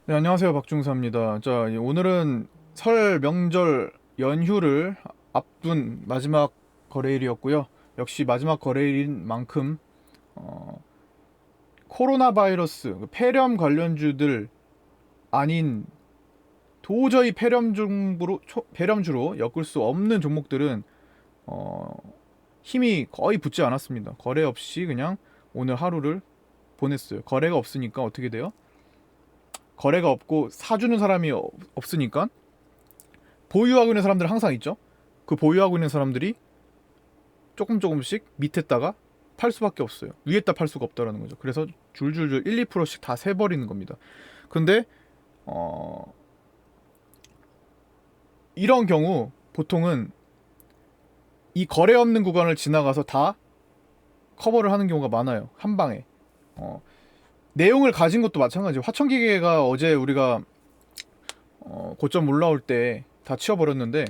네, 안녕하세요. 박중사입니다. 자, 오늘은 설 명절 연휴를 앞둔 마지막 거래일이었고요. 역시 마지막 거래일인 만큼 어, 코로나 바이러스, 폐렴 관련주들 아닌 도저히 폐렴주로 엮을 수 없는 종목들은 어, 힘이 거의 붙지 않았습니다. 거래 없이 그냥 오늘 하루를 보냈어요. 거래가 없으니까 어떻게 돼요? 거래가 없고 사주는 사람이 없으니까 보유하고 있는 사람들 항상 있죠. 그 보유하고 있는 사람들이 조금씩 밑에다가 팔 수밖에 없어요. 위에다 팔 수가 없다라는 거죠. 그래서 줄줄줄 1, 2%씩 다 세버리는 겁니다. 근데 어 이런 경우 보통은 이 거래 없는 구간을 지나가서 다 커버를 하는 경우가 많아요. 한 방에. 어 내용을 가진 것도 마찬가지예요. 화천기계가 어제 우리가 고점 올라올 때 다 치워버렸는데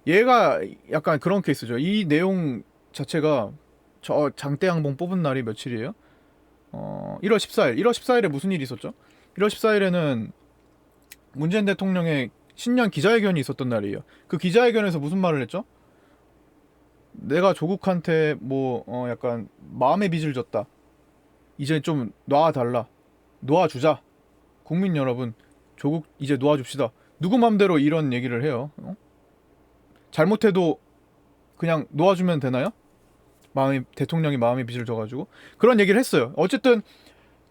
얘가 약간 그런 케이스죠. 이 내용 자체가 저 장대양봉 뽑은 날이 며칠이에요? 1월 14일. 1월 14일에 무슨 일이 있었죠? 1월 14일에는 문재인 대통령의 신년 기자회견이 있었던 날이에요. 그 기자회견에서 무슨 말을 했죠? 내가 조국한테 약간 마음의 빚을 졌다. 이제 좀 놔달라. 놓아주자. 국민 여러분, 조국 이제 놓아줍시다. 누구 맘대로 이런 얘기를 해요? 잘못해도 그냥 놓아주면 되나요? 대통령이 마음의 빚을 져가지고 그런 얘기를 했어요. 어쨌든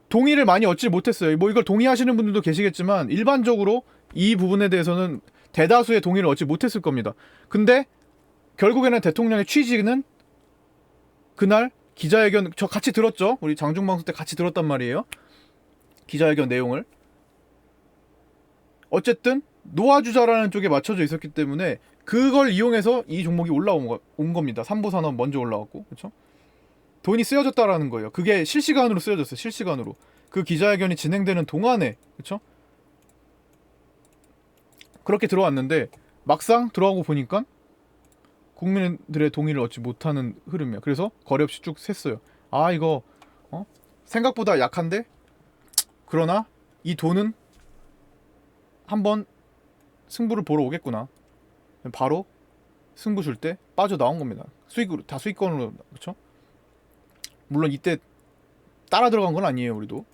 동의를 많이 얻지 못했어요. 뭐 이걸 동의하시는 분들도 계시겠지만 일반적으로 이 부분에 대해서는 대다수의 동의를 얻지 못했을 겁니다. 근데 결국에는 대통령의 취지는 그날 기자회견 저 같이 들었죠. 우리 장중방송 때 같이 들었단 말이에요. 기자회견 내용을 어쨌든 놓아주자라는 쪽에 맞춰져 있었기 때문에 그걸 이용해서 이 종목이 온 겁니다. 삼보산업 먼저 올라왔고 그렇죠? 돈이 쓰여졌다라는 거예요. 그게 실시간으로 쓰여졌어요. 실시간으로. 그 기자회견이 진행되는 동안에 그쵸? 그렇게 들어왔는데 막상 들어가고 보니까 국민들의 동의를 얻지 못하는 흐름이야. 그래서 거래 없이 쭉 샜어요. 아 이거 생각보다 약한데 그러나 이 돈은 한번 승부를 보러 오겠구나. 바로 승부 줄 때 빠져 나온 겁니다. 수익으로 다 수익권으로 그렇죠? 물론 이때 따라 들어간 건 아니에요. 우리도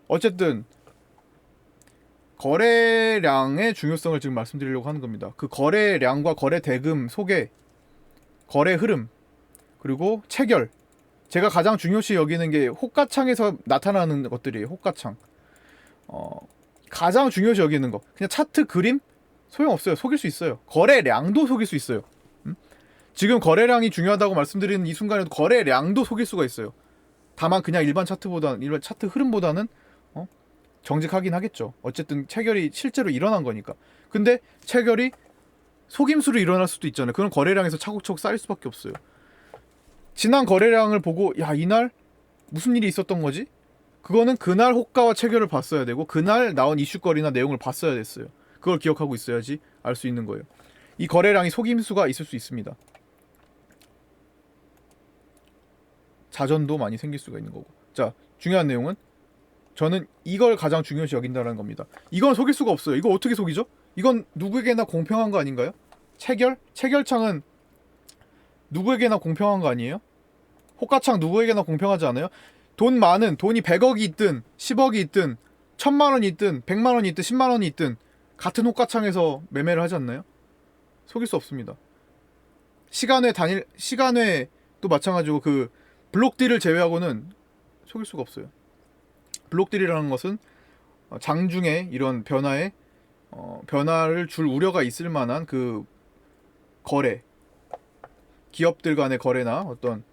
어쨌든 거래량의 중요성을 지금 말씀드리려고 하는 겁니다. 그 거래량과 거래 대금 속에 거래 흐름 그리고 체결 제가 가장 중요시 여기는 게 호가창에서 나타나는 것들이에요. 호가창 가장 중요시 여기는 거 그냥 차트 그림 소용없어요. 속일 수 있어요. 거래량도 속일 수 있어요. 지금 거래량이 중요하다고 말씀드리는 이 순간에도 거래량도 속일 수가 있어요. 다만 그냥 일반 차트 흐름보다는 정직하긴 하겠죠. 어쨌든 체결이 실제로 일어난 거니까. 근데 체결이 속임수로 일어날 수도 있잖아요. 그런 거래량에서 차곡차곡 쌓일 수밖에 없어요. 지난 거래량을 보고 야 이날 무슨 일이 있었던 거지? 그거는 그날 호가와 체결을 봤어야 되고 그날 나온 이슈거리나 내용을 봤어야 됐어요. 그걸 기억하고 있어야지 알 수 있는 거예요. 이 거래량이 속임수가 있을 수 있습니다. 자전도 많이 생길 수가 있는 거고. 자, 중요한 내용은 저는 이걸 가장 중요시 여긴다는 겁니다. 이건 속일 수가 없어요. 이거 어떻게 속이죠? 이건 누구에게나 공평한 거 아닌가요? 체결? 체결창은 누구에게나 공평한 거 아니에요? 호가창 누구에게나 공평하지 않아요? 돈 많은 돈이 100억이 있든 10억이 있든 1000만 원이 있든 100만 원이 있든 10만 원이 있든 같은 호가창에서 매매를 하지 않나요? 속일 수 없습니다. 시간외도 마찬가지고 그 블록딜을 제외하고는 속일 수가 없어요. 블록딜이라는 것은 장중에 이런 변화를 줄 우려가 있을 만한 그 거래, 기업들 간의 거래나 어떤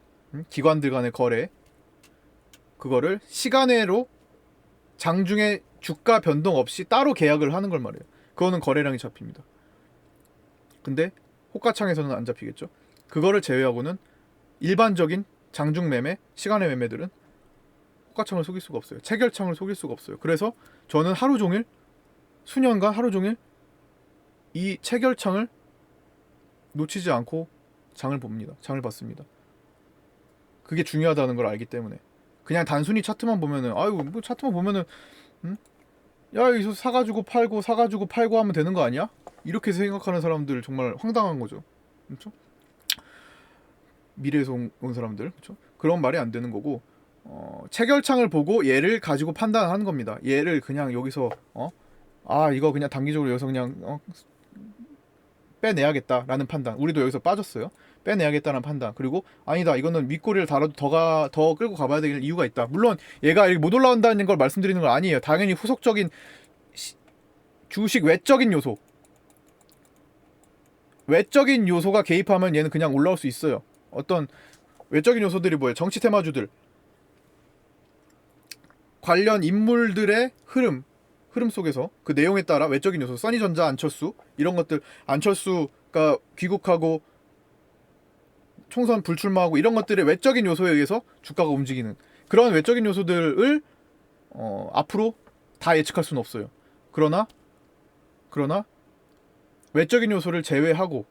기관들 간의 거래, 그거를 시간외로 장중에 주가 변동 없이 따로 계약을 하는 걸 말해요. 그거는 거래량이 잡힙니다. 근데 호가창에서는 안 잡히겠죠. 그거를 제외하고는 일반적인 장중 매매, 시간외 매매들은 호가창을 속일 수가 없어요. 체결창을 속일 수가 없어요. 그래서 저는 하루 종일 수년간 하루 종일 이 체결창을 놓치지 않고 장을 봅니다. 장을 봤습니다. 그게 중요하다는 걸 알기 때문에 그냥 단순히 차트만 보면은 아유 뭐 차트만 보면은 음? 야 이거 사가지고 팔고 사가지고 팔고 하면 되는 거 아니야? 이렇게 생각하는 사람들 정말 황당한 거죠. 그렇죠? 미래에서 온 사람들, 그렇죠? 그런 말이 안 되는 거고, 체결창을 보고 얘를 가지고 판단하는 겁니다. 얘를 그냥 여기서 이거 그냥 단기적으로 여기서 그냥 빼내야겠다라는 판단. 우리도 여기서 빠졌어요. 빼내야겠다는 판단. 그리고 아니다, 이거는 윗꼬리를 달아도 더 끌고 가봐야 될 이유가 있다. 물론 얘가 못 올라온다는 걸 말씀드리는 건 아니에요. 당연히 후속적인 주식 외적인 요소, 외적인 요소가 개입하면 얘는 그냥 올라올 수 있어요. 어떤 외적인 요소들이 뭐예요? 정치 테마주들, 관련 인물들의 흐름 속에서 그 내용에 따라 외적인 요소, 써니전자, 안철수 이런 것들, 안철수가 귀국하고 총선 불출마하고 이런 것들의 외적인 요소에 의해서 주가가 움직이는 그런 외적인 요소들을 앞으로 다 예측할 수는 없어요. 그러나 외적인 요소를 제외하고는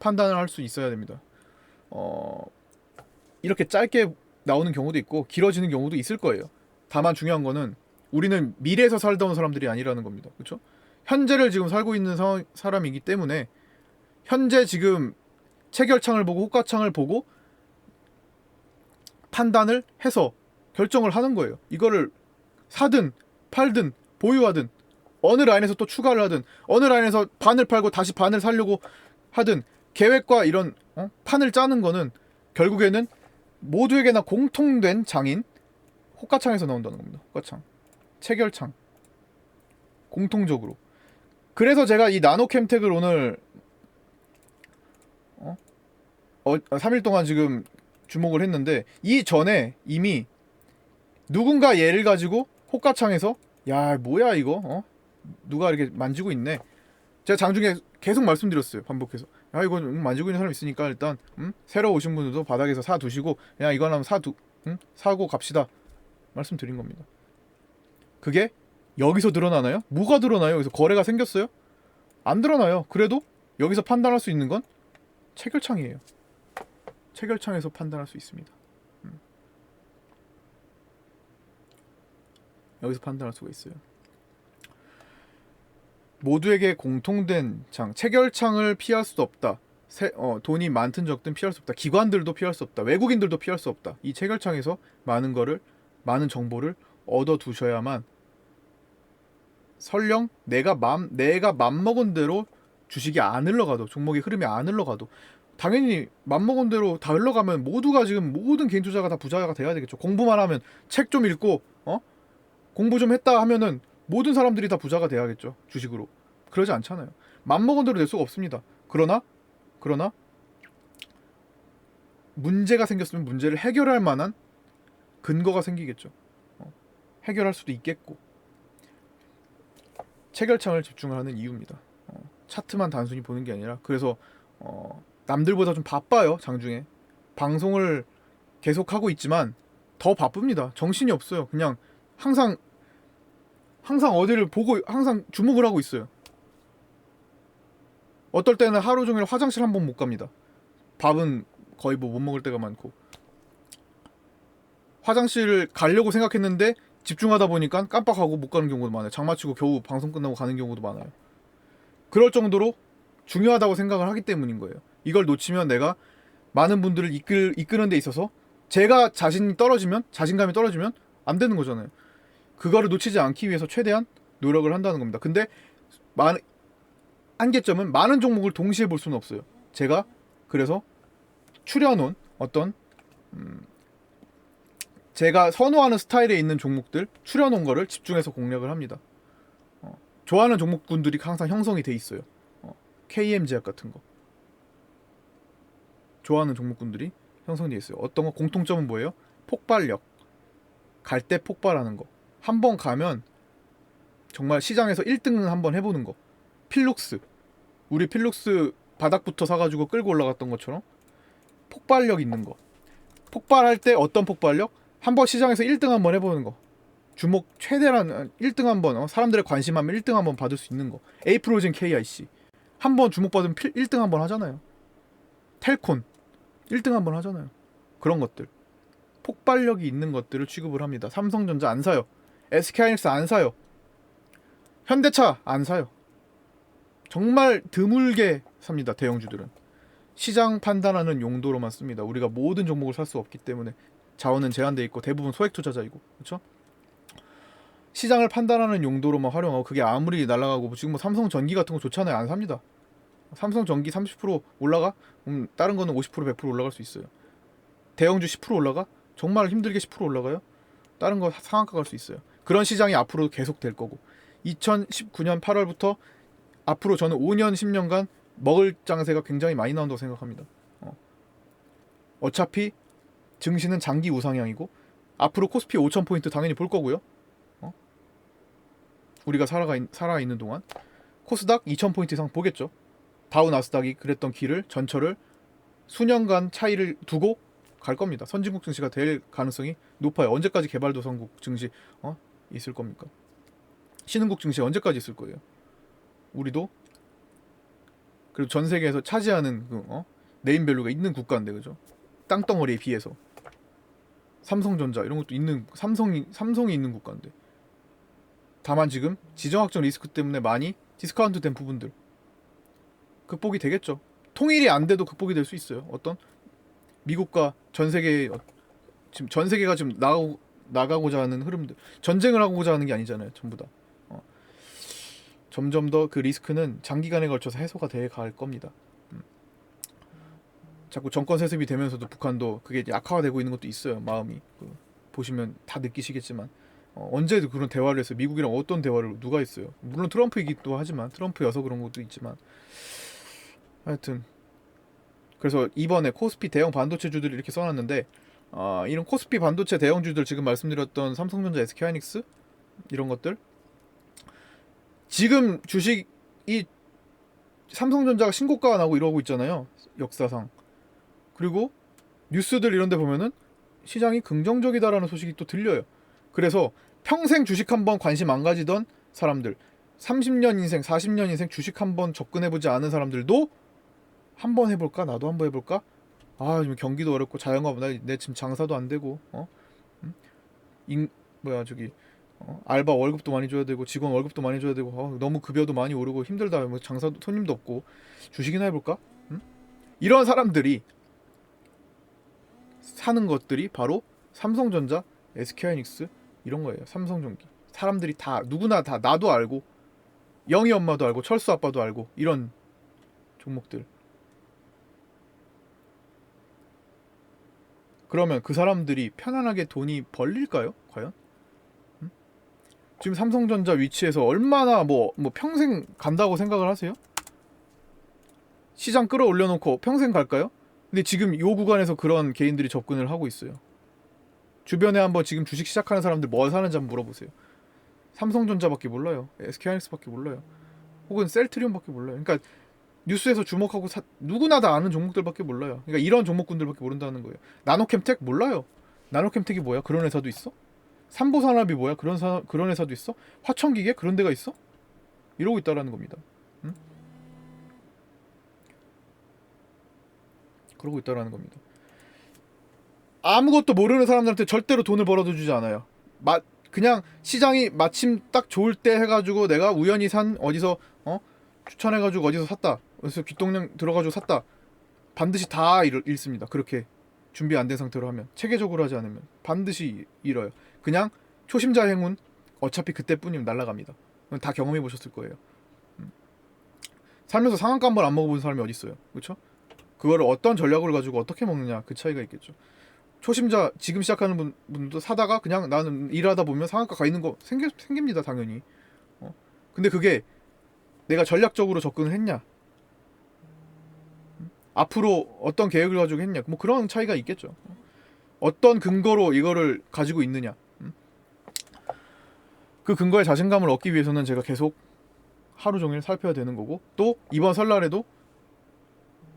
판단을 할 수 있어야 됩니다. 이렇게 짧게 나오는 경우도 있고 길어지는 경우도 있을 거예요. 다만 중요한 거는 우리는 미래에서 살다 온 사람들이 아니라는 겁니다. 그렇죠? 현재를 지금 살고 있는 사람이기 때문에 현재 지금 체결창을 보고 호가창을 보고 판단을 해서 결정을 하는 거예요. 이거를 사든 팔든 보유하든 어느 라인에서 또 추가를 하든 어느 라인에서 반을 팔고 다시 반을 사려고 하든 계획과 이런 판을 짜는 거는 결국에는 모두에게나 공통된 장인 호가창에서 나온다는 겁니다. 호가창, 체결창, 공통적으로. 그래서 제가 이 나노캠텍을 오늘 3일 동안 지금 주목을 했는데, 이 전에 이미 누군가 얘를 가지고 호가창에서 야 뭐야 이거 누가 이렇게 만지고 있네. 제가 장중에 계속 말씀드렸어요. 반복해서 야 이거 만지고 있는 사람 있으니까 일단 새로 오신 분들도 바닥에서 사두시고 야 이거 하나 사고 갑시다 말씀드린 겁니다. 그게 여기서 드러나나요? 뭐가 드러나요? 여기서 거래가 생겼어요? 안 드러나요. 그래도 여기서 판단할 수 있는 건 체결창이에요. 체결창에서 판단할 수 있습니다. 여기서 판단할 수가 있어요. 모두에게 공통된 장, 체결창을 피할 수 없다. 돈이 많든 적든 피할 수 없다. 기관들도 피할 수 없다. 외국인들도 피할 수 없다. 이 체결창에서 많은 정보를 얻어 두셔야만 설령 내가 맘먹은 대로 주식이 안 흘러가도, 종목의 흐름이 안 흘러가도, 당연히 맘먹은 대로 다 흘러가면 모두가 지금 모든 개인 투자가 다 부자가 돼야 되겠죠. 공부만 하면 책 좀 읽고 공부 좀 했다 하면은 모든 사람들이 다 부자가 돼야겠죠. 주식으로. 그러지 않잖아요. 맘먹은 대로 될 수가 없습니다. 그러나 문제가 생겼으면 문제를 해결할 만한 근거가 생기겠죠. 해결할 수도 있겠고. 체결창을 집중하는 이유입니다. 차트만 단순히 보는 게 아니라. 그래서 남들보다 좀 바빠요. 장중에 방송을 계속하고 있지만 더 바쁩니다. 정신이 없어요. 그냥 항상 어디를 보고 항상 주목을 하고 있어요. 어떨 때는 하루 종일 화장실 한 번 못 갑니다. 밥은 거의 못 먹을 때가 많고, 화장실을 가려고 생각했는데 집중하다 보니까 깜빡하고 못 가는 경우도 많아요. 장 마치고 겨우 방송 끝나고 가는 경우도 많아요. 그럴 정도로 중요하다고 생각을 하기 때문인 거예요. 이걸 놓치면 내가 많은 분들을 이끄는 데 있어서 제가 자신감이 떨어지면 안 되는 거잖아요. 그거를 놓치지 않기 위해서 최대한 노력을 한다는 겁니다. 근데 한계점은 많은 종목을 동시에 볼 수는 없어요. 제가 그래서 추려놓은 어떤 제가 선호하는 스타일에 있는 종목들 추려놓은 거를 집중해서 공략을 합니다. 좋아하는 종목군들이 항상 형성이 돼 있어요. KM제약 같은 거 좋아하는 종목군들이 형성돼 있어요. 어떤 거 공통점은 뭐예요? 폭발력, 갈 때 폭발하는 거. 한번 가면 정말 시장에서 1등은 한번 해보는 거. 필룩스, 우리 필룩스 바닥부터 사가지고 끌고 올라갔던 것처럼 폭발력 있는 거. 폭발할 때 어떤 폭발력? 한번 시장에서 1등 한번 해보는 거. 주목 최대한 1등 한번 사람들의 관심하면 1등 한번 받을 수 있는 거. 에이프로젠 KIC 한번 주목받으면 1등 한번 하잖아요. 텔콘 1등 한번 하잖아요. 그런 것들, 폭발력이 있는 것들을 취급을 합니다. 삼성전자 안 사요. SK하이닉스 안 사요. 현대차 안 사요. 정말 드물게 삽니다. 대형주들은 시장 판단하는 용도로만 씁니다. 우리가 모든 종목을 살 수 없기 때문에 자원은 제한돼 있고 대부분 소액 투자자이고, 그렇죠? 시장을 판단하는 용도로만 활용하고, 그게 아무리 날아가고 지금 뭐 삼성 전기 같은 거 좋잖아요. 안 삽니다. 삼성 전기 30% 올라가? 다른 거는 50% 100% 올라갈 수 있어요. 대형주 10% 올라가? 정말 힘들게 10% 올라가요? 다른 거 상한가 갈 수 있어요. 그런 시장이 앞으로 계속 될 거고, 2019년 8월부터 앞으로 저는 5년 10년간 먹을 장세가 굉장히 많이 나온다고 생각합니다. 어차피 증시는 장기 우상향이고 앞으로 코스피 5,000포인트 당연히 볼 거고요. 우리가 살아있는 동안 코스닥 2,000포인트 이상 보겠죠. 다우 나스닥이 그랬던 길을, 전철을 수년간 차이를 두고 갈 겁니다. 선진국 증시가 될 가능성이 높아요. 언제까지 개발도상국 증시 있을 겁니까? 신흥국 증시 언제까지 있을 거예요? 우리도 그리고 전 세계에서 차지하는 네임밸류가 있는 국가인데, 그죠? 땅덩어리에 비해서 삼성전자 이런 것도 있는, 삼성이 있는 국가인데, 다만 지금 지정학적 리스크 때문에 많이 디스카운트 된 부분들 극복이 되겠죠. 통일이 안 돼도 극복이 될 수 있어요. 어떤 미국과 전 세계, 지금 전 세계가 지금 나가고자 하는 흐름들, 전쟁을 하고자 하는 게 아니잖아요. 전부 다 점점 더 그 리스크는 장기간에 걸쳐서 해소가 돼 갈 겁니다. 자꾸 정권 세습이 되면서도 북한도 그게 약화되고 있는 것도 있어요. 마음이 보시면 다 느끼시겠지만 언제도 그런 대화를 했어요. 미국이랑 어떤 대화를 누가 했어요. 물론 트럼프이기도 하지만, 트럼프여서 그런 것도 있지만, 하여튼 그래서 이번에 코스피 대형 반도체주들이 이렇게 써놨는데, 이런 코스피 반도체 대형주들, 지금 말씀드렸던 삼성전자, SK하이닉스 이런 것들, 지금 주식이 삼성전자가 신고가가 나고 이러고 있잖아요. 역사상. 그리고 뉴스들 이런 데 보면은 시장이 긍정적이다라는 소식이 또 들려요. 그래서 평생 주식 한번 관심 안 가지던 사람들, 30년 인생, 40년 인생 주식 한번 접근해보지 않은 사람들도 한번 해볼까? 나도 한번 해볼까? 지금 경기도 어렵고 자영업, 내 지금 장사도 안 되고, 알바 월급도 많이 줘야 되고 직원 월급도 많이 줘야 되고 너무 급여도 많이 오르고 힘들다. 뭐 장사도 손님도 없고 주식이나 해볼까? 이런 사람들이 사는 것들이 바로 삼성전자, SK하이닉스 이런 거예요. 삼성전기. 사람들이 다, 누구나 다, 나도 알고 영희 엄마도 알고 철수 아빠도 알고 이런 종목들. 그러면 그 사람들이 편안하게 돈이 벌릴까요? 과연? 지금 삼성전자 위치에서 얼마나 뭐 평생 간다고 생각을 하세요? 시장 끌어올려놓고 평생 갈까요? 근데 지금 요 구간에서 그런 개인들이 접근을 하고 있어요. 주변에 한번 지금 주식 시작하는 사람들 뭐 사는지 한번 물어보세요. 삼성전자밖에 몰라요. SK하이닉스밖에 몰라요. 혹은 셀트리온밖에 몰라요. 그러니까 뉴스에서 주목하고 누구나 다 아는 종목들밖에 몰라요. 그러니까 이런 종목군들밖에 모른다는 거예요. 나노캠텍 몰라요. 나노캠텍이 뭐야? 그런 회사도 있어? 삼보산업이 뭐야? 그런 회사도 있어? 화천기계 그런 데가 있어? 이러고 있다라는 겁니다. 그러고 있다라는 겁니다. 아무것도 모르는 사람들한테 절대로 돈을 벌어다 주지 않아요. 그냥 시장이 마침 딱 좋을 때 해가지고 내가 우연히 어디서 추천해가지고 어디서 샀다. 그래서 귓동냥 들어가지고 샀다. 반드시 다 잃습니다. 그렇게 준비 안 된 상태로 하면, 체계적으로 하지 않으면 반드시 잃어요. 그냥 초심자 행운, 어차피 그때뿐이면 날아갑니다. 다 경험해 보셨을 거예요. 살면서 상한가 한 번 안 먹어본 사람이 어디 있어요, 그렇죠? 그거를 어떤 전략을 가지고 어떻게 먹느냐, 그 차이가 있겠죠. 초심자 지금 시작하는 분들도 사다가 그냥 나는 일하다 보면 상한가 가 있는 거 생깁니다, 당연히. 근데 그게 내가 전략적으로 접근을 했냐, 앞으로 어떤 계획을 가지고 했냐, 뭐 그런 차이가 있겠죠. 어떤 근거로 이거를 가지고 있느냐. 그 근거에 자신감을 얻기 위해서는 제가 계속 하루 종일 살펴야 되는 거고, 또 이번 설날에도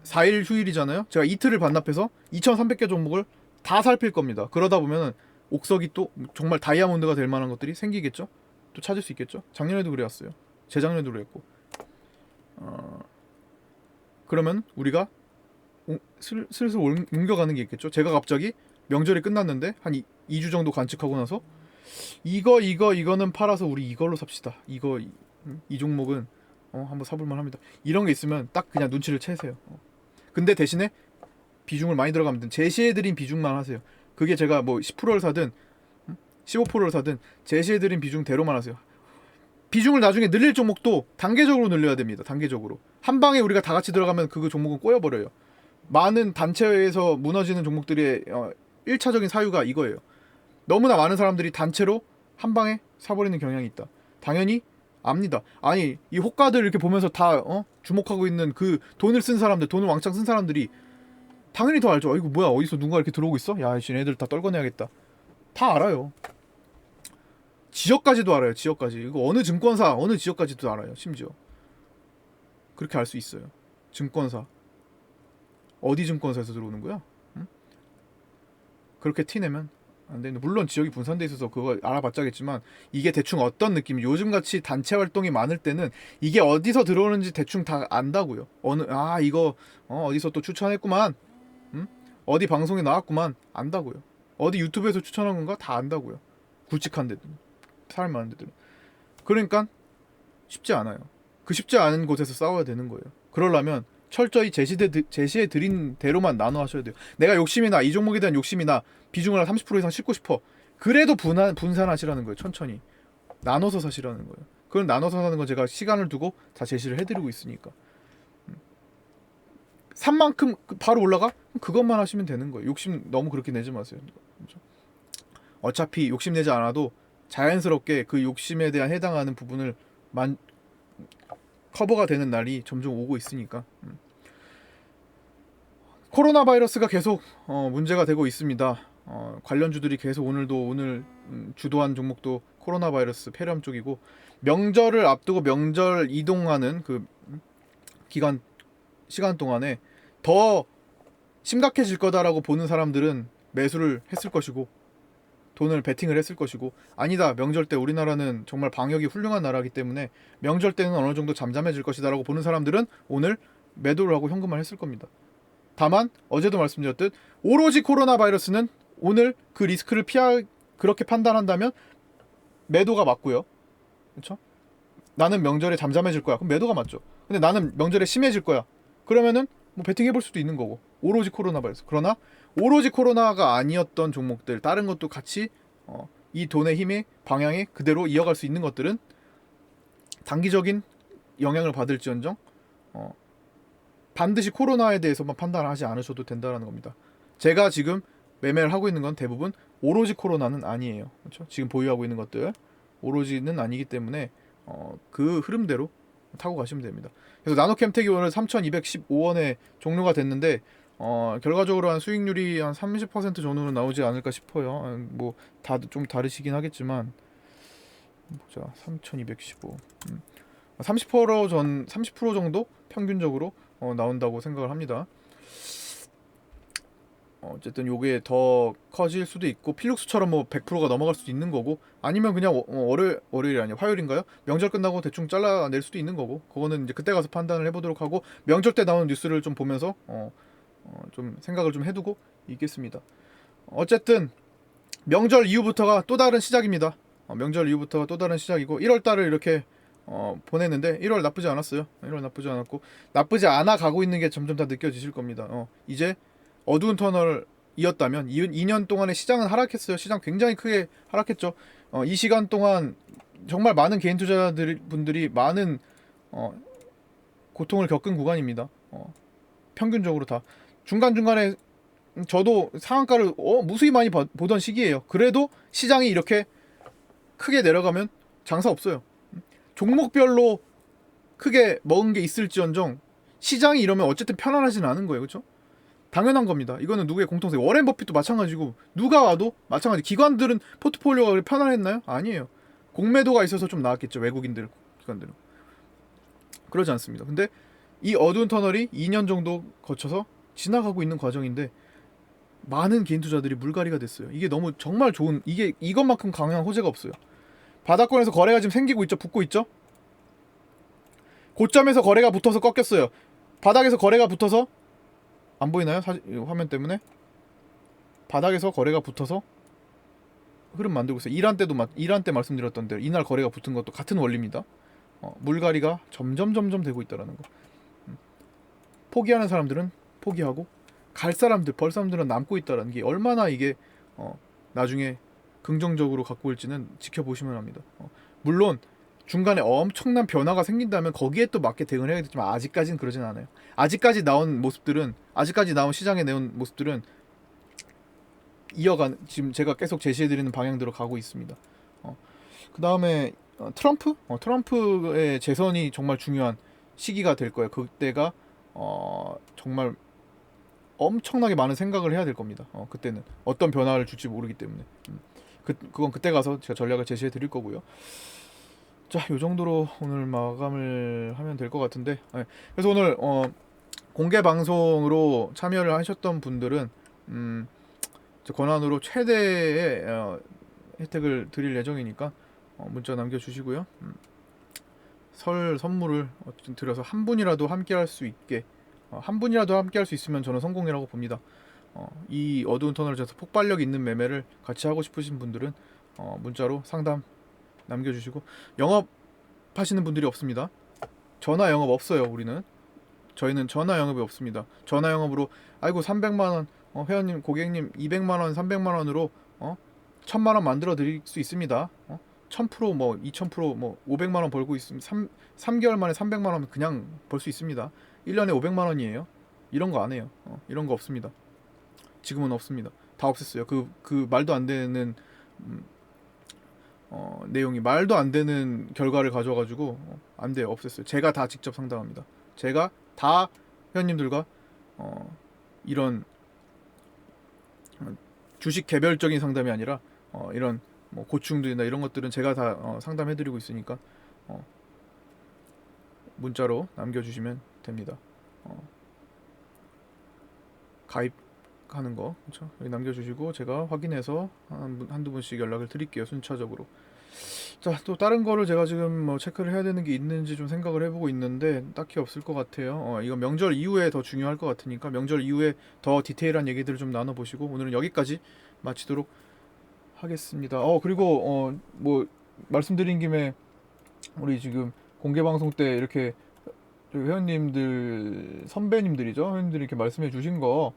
4일 휴일이잖아요. 제가 이틀을 반납해서 2,300개 종목을 다 살필 겁니다. 그러다 보면 옥석이 또 정말 다이아몬드가 될 만한 것들이 생기겠죠. 또 찾을 수 있겠죠. 작년에도 그래왔어요. 재작년에도 그랬고. 그러면 우리가 슬슬 옮겨가는 게 있겠죠. 제가 갑자기 명절이 끝났는데 한 2주 정도 관측하고 나서 이거는 팔아서 우리 이걸로 삽시다. 이거 이 종목은 한번 사볼만 합니다. 이런 게 있으면 딱 그냥 눈치를 채세요. 근데 대신에 비중을 많이 들어가면 제시해드린 비중만 하세요. 그게 제가 뭐 10%를 사든 15%를 사든 제시해드린 비중대로만 하세요. 비중을 나중에 늘릴 종목도 단계적으로 늘려야 됩니다. 단계적으로. 한 방에 우리가 다 같이 들어가면 그 종목은 꼬여버려요. 많은 단체에서 무너지는 종목들의 1차적인 사유가 이거예요. 너무나 많은 사람들이 단체로 한 방에 사버리는 경향이 있다. 당연히 압니다. 아니 이 호가들 이렇게 보면서 다 주목하고 있는 그 돈을 쓴 사람들, 돈을 왕창 쓴 사람들이 당연히 더 알죠. 이거 뭐야, 어디서 누가 이렇게 들어오고 있어? 야, 얘네들 다 떨궈내야겠다. 다 알아요. 지역까지도 알아요. 지역까지. 이거 어느 증권사, 어느 지역까지도 알아요. 심지어 그렇게 알 수 있어요. 증권사 어디 증권사에서 들어오는 거야? 응? 그렇게 티내면 안 되는데, 물론 지역이 분산돼 있어서 그거 알아봤자겠지만 이게 대충 어떤 느낌, 요즘같이 단체 활동이 많을 때는 이게 어디서 들어오는지 대충 다 안다고요. 이거 어디서 또 추천했구만, 응? 어디 방송에 나왔구만, 안다고요. 어디 유튜브에서 추천한 건가 다 안다고요. 굵직한 데들, 사람 많은 데들은. 그러니까 쉽지 않아요. 그 쉽지 않은 곳에서 싸워야 되는 거예요. 그러려면 철저히 제시해 드린 대로만 나눠 하셔야 돼요. 내가 욕심이나 이 종목에 대한 욕심이나 비중을 한 30% 이상 싣고 싶어. 그래도 분산하시라는 거예요. 천천히 나눠서 사시라는 거예요. 그건 나눠서 사는 건 제가 시간을 두고 다 제시를 해드리고 있으니까. 산 만큼 바로 올라가? 그것만 하시면 되는 거예요. 욕심 너무 그렇게 내지 마세요. 그렇죠? 어차피 욕심 내지 않아도 자연스럽게 그 욕심에 대한 해당하는 부분을 커버가 되는 날이 점점 오고 있으니까. 코로나 바이러스가 계속 문제가 되고 있습니다. 관련주들이 계속 오늘 주도한 종목도 코로나 바이러스 폐렴 쪽이고, 명절을 앞두고 명절 이동하는 그 시간 동안에 더 심각해질 거다라고 보는 사람들은 매수를 했을 것이고 돈을 베팅을 했을 것이고, 아니다, 명절 때 우리나라는 정말 방역이 훌륭한 나라이기 때문에 명절 때는 어느 정도 잠잠해질 것이다 라고 보는 사람들은 오늘 매도를 하고 현금을 했을 겁니다. 다만 어제도 말씀드렸듯 오로지 코로나 바이러스는 오늘 그 리스크를 그렇게 판단한다면 매도가 맞고요. 그렇죠? 나는 명절에 잠잠해질 거야. 그럼 매도가 맞죠. 근데 나는 명절에 심해질 거야. 그러면은 뭐 베팅 해볼 수도 있는 거고. 오로지 코로나 바이러스. 그러나 오로지 코로나가 아니었던 종목들, 다른 것도 같이 이 돈의 힘의 방향에 그대로 이어갈 수 있는 것들은 단기적인 영향을 받을지언정 반드시 코로나에 대해서만 판단하지 않으셔도 된다는 겁니다. 제가 지금 매매를 하고 있는 건 대부분 오로지 코로나는 아니에요. 그렇죠? 지금 보유하고 있는 것들 오로지는 아니기 때문에 그 흐름대로 타고 가시면 됩니다. 그래서 나노캠텍이 오늘 3,215원에 종료가 됐는데 결과적으로 한 수익률이 한 30% 정도는 나오지 않을까 싶어요. 뭐 다 좀 다르시긴 하겠지만 보자. 3,215 30% 정도 평균적으로 나온다고 생각을 합니다. 어쨌든 요게 더 커질 수도 있고 필룩스처럼 뭐 100%가 넘어갈 수도 있는 거고, 아니면 그냥 월요일이 아니야 화요일인가요? 명절 끝나고 대충 잘라낼 수도 있는 거고, 그거는 이제 그때 가서 판단을 해보도록 하고, 명절 때 나오는 뉴스를 좀 보면서 좀 생각을 좀 해두고 있겠습니다. 어쨌든 명절 이후부터가 또 다른 시작입니다. 명절 이후부터가 또 다른 시작이고 1월달을 이렇게 보냈는데 1월 나쁘지 않았어요. 1월 나쁘지 않았고 나쁘지 않아 가고 있는 게 점점 다 느껴지실 겁니다. 이제 어두운 터널이었다면 2년 동안의 시장은 하락했어요. 시장 굉장히 크게 하락했죠. 이 시간 동안 정말 많은 개인 투자분들이 많은 고통을 겪은 구간입니다. 평균적으로 다 중간중간에 저도 상한가를 무수히 많이 보던 시기예요. 그래도 시장이 이렇게 크게 내려가면 장사 없어요. 종목별로 크게 먹은 게 있을지언정 시장이 이러면 어쨌든 편안하지는 않은 거예요. 그렇죠? 당연한 겁니다. 이거는 누구의 공통점. 워렌 버핏도 마찬가지고 누가 와도 마찬가지. 기관들은 포트폴리오가 그렇게 편안했나요? 아니에요. 공매도가 있어서 좀 나았겠죠. 외국인들 기관들은. 그러지 않습니다. 근데 이 어두운 터널이 2년 정도 거쳐서 지나가고 있는 과정인데 많은 개인 투자들이 물갈이가 됐어요. 이게 너무 정말 좋은, 이것만큼 강한 호재가 없어요. 바닥권에서 거래가 지금 생기고 있죠. 붙고 있죠. 고점에서 거래가 붙어서 꺾였어요. 바닥에서 거래가 붙어서 안 보이나요? 화면 때문에 바닥에서 거래가 붙어서 흐름 만들고 있어요. 이란 때 말씀드렸던 대로 이날 거래가 붙은 것도 같은 원리입니다. 물갈이가 점점 되고 있다라는 거. 포기하는 사람들은 포기하고 갈 사람들, 벌 사람들은 남고 있다라는 게 얼마나 이게 나중에 긍정적으로 갖고 올지는 지켜보시면 합니다. 물론 중간에 엄청난 변화가 생긴다면 거기에 또 맞게 대응을 해야겠지만 아직까지는 그러진 않아요. 아직까지 나온 시장에 내온 모습들은 지금 제가 계속 제시해드리는 방향대로 가고 있습니다. 그 다음에 트럼프의 재선이 정말 중요한 시기가 될 거예요. 그때가 정말 엄청나게 많은 생각을 해야 될 겁니다. 그때는 어떤 변화를 줄지 모르기 때문에 그건 그때 가서 제가 전략을 제시해 드릴 거고요. 자, 요 정도로 오늘 마감을 하면 될 것 같은데, 네. 그래서 오늘 공개 방송으로 참여를 하셨던 분들은 권한으로 최대의 혜택을 드릴 예정이니까 문자 남겨주시고요. 설 선물을 어쨌든 드려서 한 분이라도 함께 할 수 있게, 한 분이라도 함께 할 수 있으면 저는 성공이라고 봅니다. 이 어두운 터널을 지나서 폭발력 있는 매매를 같이 하고 싶으신 분들은 문자로 상담 남겨주시고, 영업하시는 분들이 없습니다. 전화 영업 없어요. 저희는 전화 영업이 없습니다. 전화 영업으로 아이고 300만원 회원님 고객님 200만원 300만원으로 1000만원 만들어 드릴 수 있습니다. 1000% 뭐 2000% 뭐 500만원 벌고 있으면 3개월 만에 300만원 그냥 벌 수 있습니다. 1년에 500만원이에요. 이런 거 안 해요. 이런 거 없습니다. 지금은 없습니다. 다 없앴어요. 그 말도 안 되는 내용이 말도 안 되는 결과를 가져가지고 안 돼요. 없앴어요. 제가 다 직접 상담합니다. 제가 다 회원님들과 이런 주식 개별적인 상담이 아니라 이런 뭐 고충들이나 이런 것들은 제가 다 상담해드리고 있으니까 문자로 남겨주시면 됩니다. 가입하는 거 그렇죠? 여기 남겨주시고 제가 확인해서 한두 분씩 연락을 드릴게요. 순차적으로. 자, 또 다른 거를 제가 지금 뭐 체크를 해야 되는 게 있는지 좀 생각을 해보고 있는데 딱히 없을 것 같아요. 이건 명절 이후에 더 중요할 것 같으니까 명절 이후에 더 디테일한 얘기들을 좀 나눠보시고 오늘은 여기까지 마치도록 하겠습니다. 그리고 뭐 말씀드린 김에 우리 지금 공개 방송 때 이렇게 회원님들 선배님들이죠. 회원님들이 이렇게 말씀해 주신 거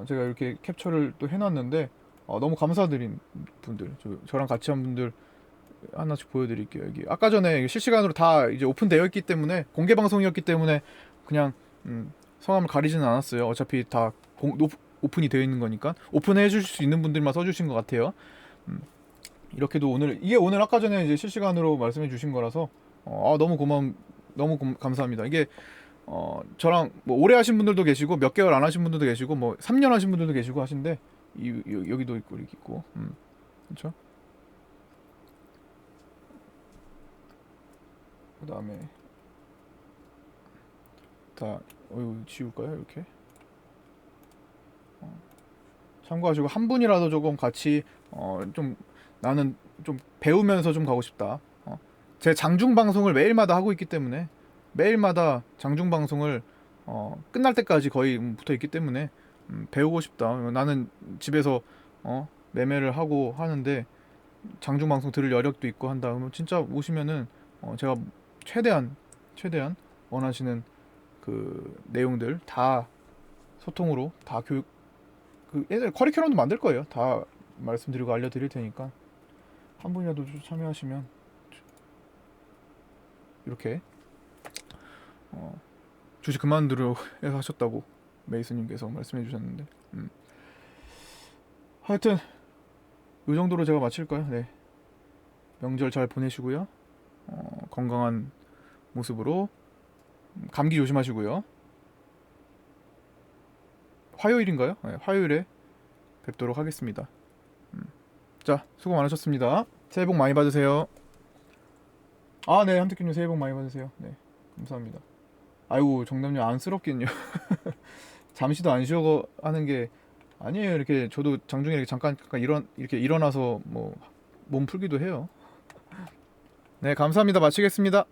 제가 이렇게 캡처를 또 해놨는데 너무 감사드린 분들, 저랑 같이 한 분들 하나씩 보여드릴게요. 여기 아까 전에 실시간으로 다 이제 오픈되어 있기 때문에 공개 방송이었기 때문에 그냥 성함을 가리지는 않았어요. 어차피 다 오픈이 되어 있는 거니까 오픈해 주실 수 있는 분들만 써주신 것 같아요. 이렇게도 오늘 아까 전에 이제 실시간으로 말씀해 주신 거라서 너무 감사합니다. 이게 저랑 뭐 오래 하신 분들도 계시고 몇 개월 안 하신 분들도 계시고 뭐 3년 하신 분들도 계시고 하신데 여기도 있고 이렇게 있고 그렇죠? 그 다음에 다 지울까요? 이렇게 참고하시고 한 분이라도 조금 같이 좀 나는 좀 배우면서 좀 가고 싶다. 제 장중 방송을 매일마다 하고 있기 때문에 매일마다 장중 방송을 끝날 때까지 거의 붙어 있기 때문에 배우고 싶다. 나는 집에서 매매를 하고 하는데 장중 방송 들을 여력도 있고 한다. 그러면 진짜 오시면은 제가 최대한 원하시는 그 내용들 다 소통으로 다 교육 예전에 커리큘럼도 만들 거예요. 다 말씀드리고 알려드릴 테니까 한 분이라도 참여하시면 이렇게 주식 그만두려 하셨다고 메이스님께서 말씀해 주셨는데 하여튼 이 정도로 제가 마칠까요? 네. 명절 잘 보내시고요. 건강한 모습으로 감기 조심하시고요. 화요일인가요? 네, 화요일에 뵙도록 하겠습니다. 자, 수고 많으셨습니다. 새해 복 많이 받으세요. 네, 함택기님 새해 복 많이 받으세요. 네, 감사합니다. 아이고, 정답님 안쓰럽긴요. 잠시도 안 쉬어 하는 게 아니에요. 이렇게 저도 장중에 이렇게 잠깐 이렇게 일어나서 뭐 몸 풀기도 해요. 네, 감사합니다. 마치겠습니다.